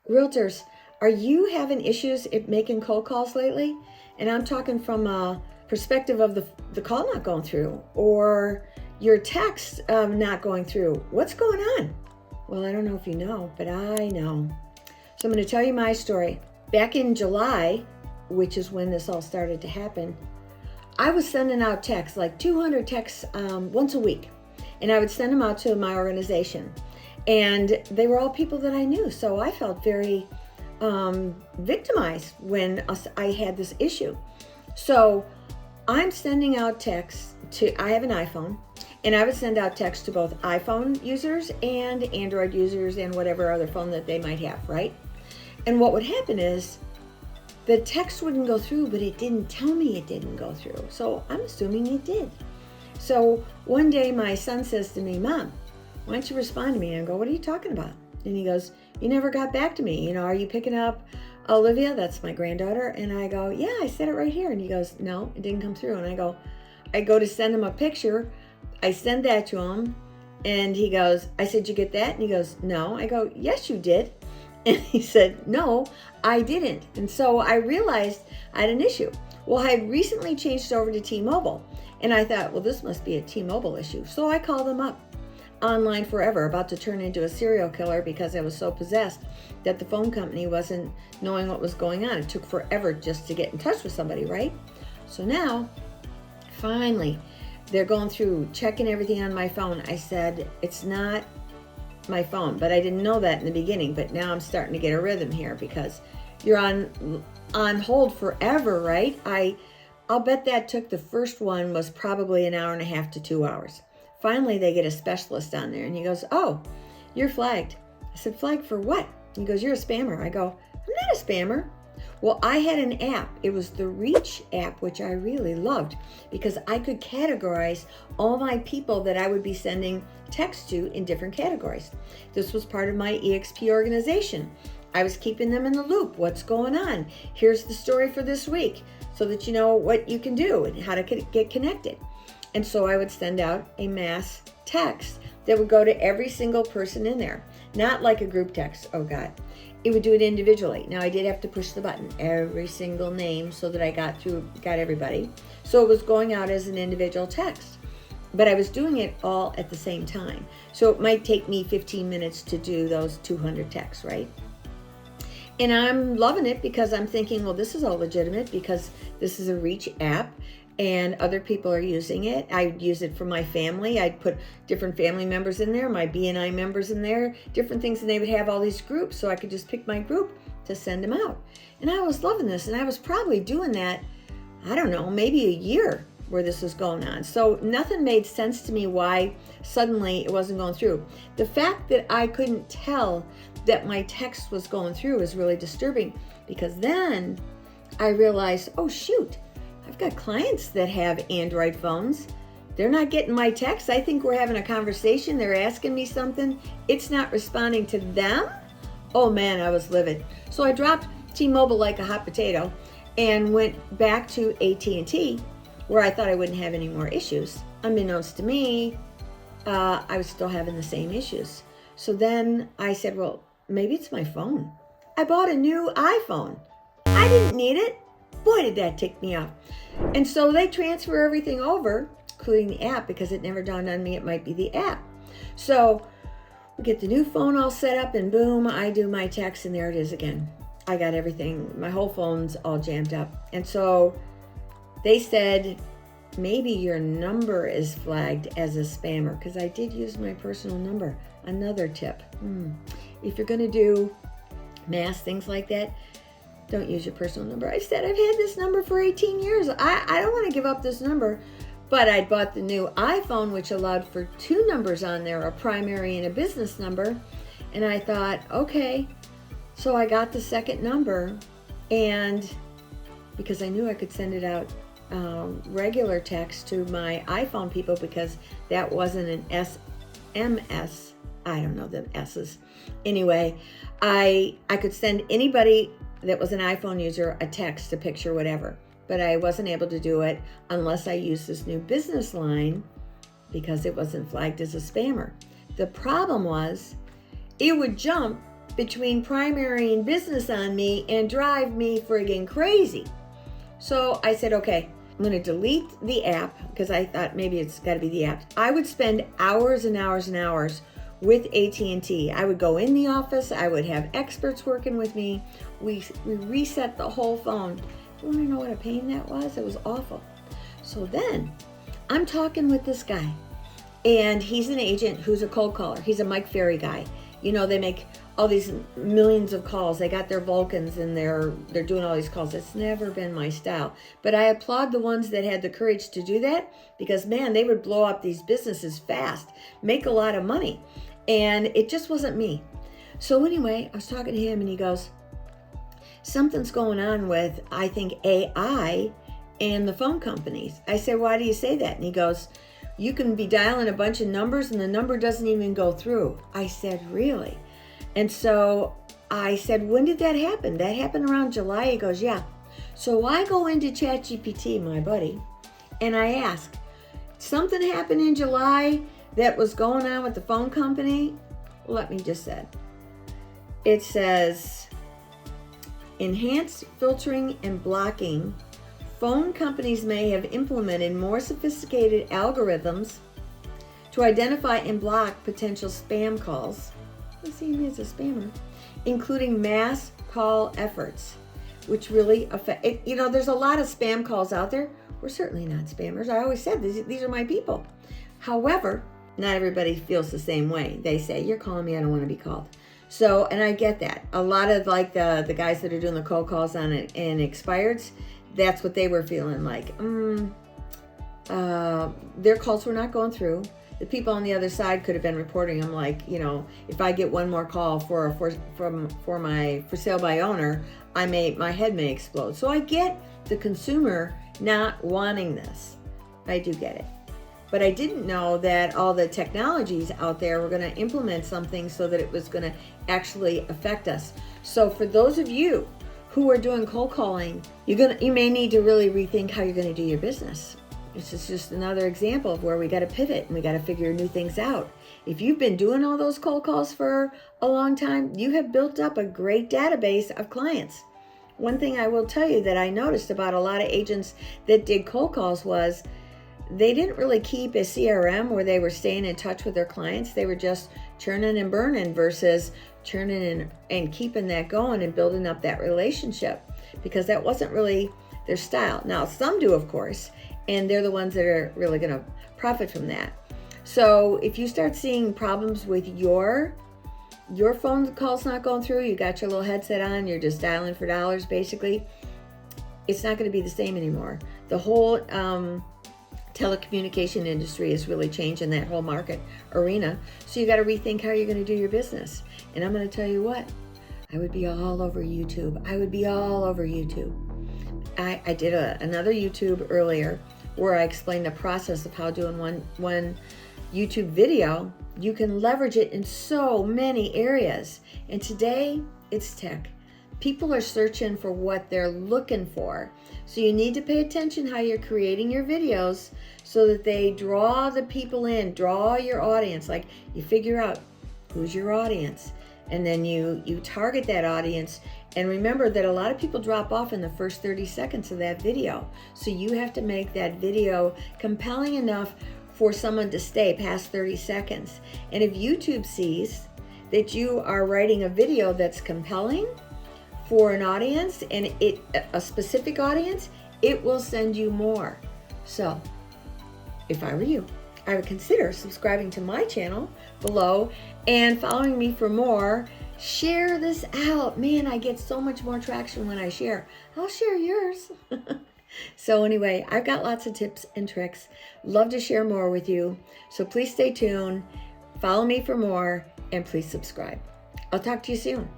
Realtors, are you having issues at making cold calls lately? And I'm talking from a perspective of the call not going through or your text not going through. What's going on? Well, I don't know if you know, but I know. So I'm going to tell you my story. Back in July, which is when this all started to happen, I was sending out texts, like 200 texts once a week. And I would send them out to my organization. And they were all people that I knew. So I felt very victimized when I had this issue. So I'm sending out texts I have an iPhone, and I would send out texts to both iPhone users and Android users and whatever other phone that they might have, right? And what would happen is the text wouldn't go through, but it didn't tell me it didn't go through. So I'm assuming it did. So one day my son says to me, Mom, why don't you respond to me? And I go, what are you talking about? And he goes, you never got back to me. Are you picking up Olivia? That's my granddaughter. And I go, yeah, I said it right here. And he goes, no, it didn't come through. And I go to send him a picture. I send that to him. And he goes, I said, you get that? And he goes, no. I go, yes, you did. And he said, no, I didn't. And so I realized I had an issue. Well, I had recently changed over to T-Mobile. And I thought, well, this must be a T-Mobile issue. So I called them up. Online forever, about to turn into a serial killer because I was so possessed that the phone company wasn't knowing what was going on. It took forever just to get in touch with somebody, right? So now, finally, they're going through, checking everything on my phone. I said, it's not my phone, but I didn't know that in the beginning, but now I'm starting to get a rhythm here because you're on hold forever, right? I'll bet that took, the first one was probably an hour and a half to 2 hours. Finally, they get a specialist on there, and he goes, oh, you're flagged. I said, flagged for what? He goes, you're a spammer. I go, I'm not a spammer. Well, I had an app. It was the Reach app, which I really loved because I could categorize all my people that I would be sending text to in different categories. This was part of my EXP organization. I was keeping them in the loop. What's going on? Here's the story for this week so that you know what you can do and how to get connected. And so I would send out a mass text that would go to every single person in there. Not like a group text, oh God. It would do it individually. Now I did have to push the button, every single name, so that I got everybody. So it was going out as an individual text. But I was doing it all at the same time. So it might take me 15 minutes to do those 200 texts, right? And I'm loving it because I'm thinking, well, this is all legitimate because this is a Reach app. And other people are using it. I'd use it for my family. I'd put different family members in there, my BNI members in there, different things, and they would have all these groups, so I could just pick my group to send them out. And I was loving this, and I was probably doing that, I don't know, maybe a year where this was going on. So nothing made sense to me why suddenly it wasn't going through. The fact that I couldn't tell that my text was going through is really disturbing because then I realized, oh shoot, I've got clients that have Android phones. They're not getting my texts. I think we're having a conversation. They're asking me something. It's not responding to them. Oh man, I was livid. So I dropped T-Mobile like a hot potato and went back to AT&T where I thought I wouldn't have any more issues. Unbeknownst to me, I was still having the same issues. So then I said, well, maybe it's my phone. I bought a new iPhone. I didn't need it. Boy, did that tick me off. And so they transfer everything over, including the app, because it never dawned on me it might be the app. So we get the new phone all set up, and boom, I do my text, and there it is again. I got everything. My whole phone's all jammed up. And so they said, maybe your number is flagged as a spammer, because I did use my personal number. Another tip. If you're going to do mass things like that, don't use your personal number. I said, I've had this number for 18 years. I don't want to give up this number. But I bought the new iPhone, which allowed for 2 numbers on there, a primary and a business number. And I thought, okay. So I got the second number. And because I knew I could send it out regular text to my iPhone people because that wasn't an SMS. I don't know the S's. Anyway, I could send anybody that was an iPhone user a text, a picture, whatever. But I wasn't able to do it unless I used this new business line because it wasn't flagged as a spammer. The problem was it would jump between primary and business on me and drive me friggin' crazy. So I said, okay, I'm going to delete the app because I thought maybe it's got to be the app. I would spend hours and hours and hours with AT&T. I would go in the office. I would have experts working with me. We reset the whole phone. You want to know what a pain that was? It was awful. So then I'm talking with this guy, and he's an agent who's a cold caller. He's a Mike Ferry guy. You know, they make all these millions of calls. They got their Vulcans and they're doing all these calls. It's never been my style. But I applaud the ones that had the courage to do that, because man, they would blow up these businesses fast, make a lot of money. And it just wasn't me. So anyway, I was talking to him and he goes, something's going on with, I think, AI and the phone companies. I said, why do you say that? And he goes, you can be dialing a bunch of numbers and the number doesn't even go through. I said, really? And so I said, when did that happen? That happened around July. He goes, yeah. So I go into ChatGPT, my buddy, and I ask, something happened in July that was going on with the phone company? Let me just say. It says, enhanced filtering and blocking. Phone companies may have implemented more sophisticated algorithms to identify and block potential spam calls. Let's see me as a spammer, including mass call efforts, which really affect it. You know, there's a lot of spam calls out there. We're certainly not spammers. I always said these are my people. However, not everybody feels the same way. They say, you're calling me, I don't want to be called. So, and I get that. A lot of like the guys that are doing the cold calls on it and expireds, that's what they were feeling like. Their calls were not going through. The people on the other side could have been reporting them, like, you know, if I get one more call for my for sale by owner, my head may explode. So I get the consumer not wanting this. I do get it. But I didn't know that all the technologies out there were going to implement something so that it was going to actually affect us. So for those of you who are doing cold calling, you may need to really rethink how you're going to do your business. This is just another example of where we got to pivot and we got to figure new things out. If you've been doing all those cold calls for a long time, you have built up a great database of clients. One thing I will tell you that I noticed about a lot of agents that did cold calls was they didn't really keep a CRM where they were staying in touch with their clients. They were just churning and burning versus churning and keeping that going and building up that relationship, because that wasn't really their style. Now, some do, of course, and they're the ones that are really going to profit from that. So if you start seeing problems with your phone calls not going through, you got your little headset on, you're just dialing for dollars basically, it's not going to be the same anymore. The whole telecommunication industry is really changing that whole market arena. So you got to rethink how you're going to do your business. And I'm going to tell you what, I would be all over YouTube. I would be all over YouTube. I did another YouTube earlier where I explained the process of how doing one YouTube video, you can leverage it in so many areas. And today, it's tech. People are searching for what they're looking for. So you need to pay attention how you're creating your videos so that they draw the people in, draw your audience. Like, you figure out who's your audience, and then you target that audience. And remember that a lot of people drop off in the first 30 seconds of that video. So you have to make that video compelling enough for someone to stay past 30 seconds. And if YouTube sees that you are writing a video that's compelling for an audience, and a specific audience, it will send you more. So if I were you, I would consider subscribing to my channel below and following me for more. Share this out. Man, I get so much more traction when I share. I'll share yours. So anyway, I've got lots of tips and tricks. Love to share more with you. So please stay tuned, follow me for more, and please subscribe. I'll talk to you soon.